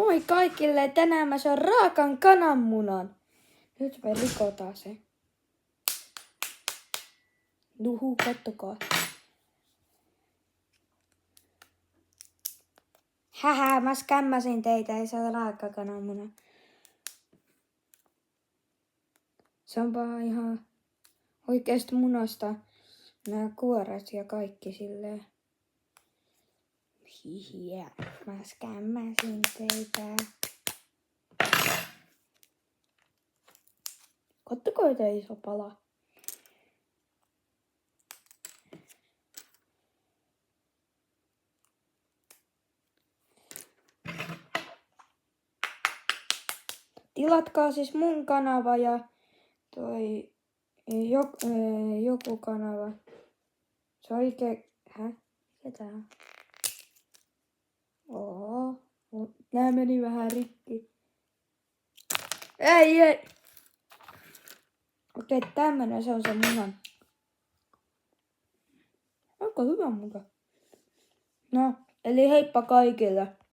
Moi kaikille, tänään mä syön raakan kananmunan. Nyt me rikotaan se. Juhu, kattokaa. Hähä, mä skämmäsin teitä, ei se ole raaka kananmuna. Se on vaan ihan oikeasta munasta nämä kuoret ja kaikki silleen. Hihiä, mä skämmäsin teitä. Kattokaa, että iso pala. Tilatkaa siis mun kanava ja toi joku kanava. Se on oikein... Mikä tää on? Oo. Nää meni vähän rikki. Ei. Okei, tämmönen se on se munan. Aika hyvä muka. No, eli heippa kaikille.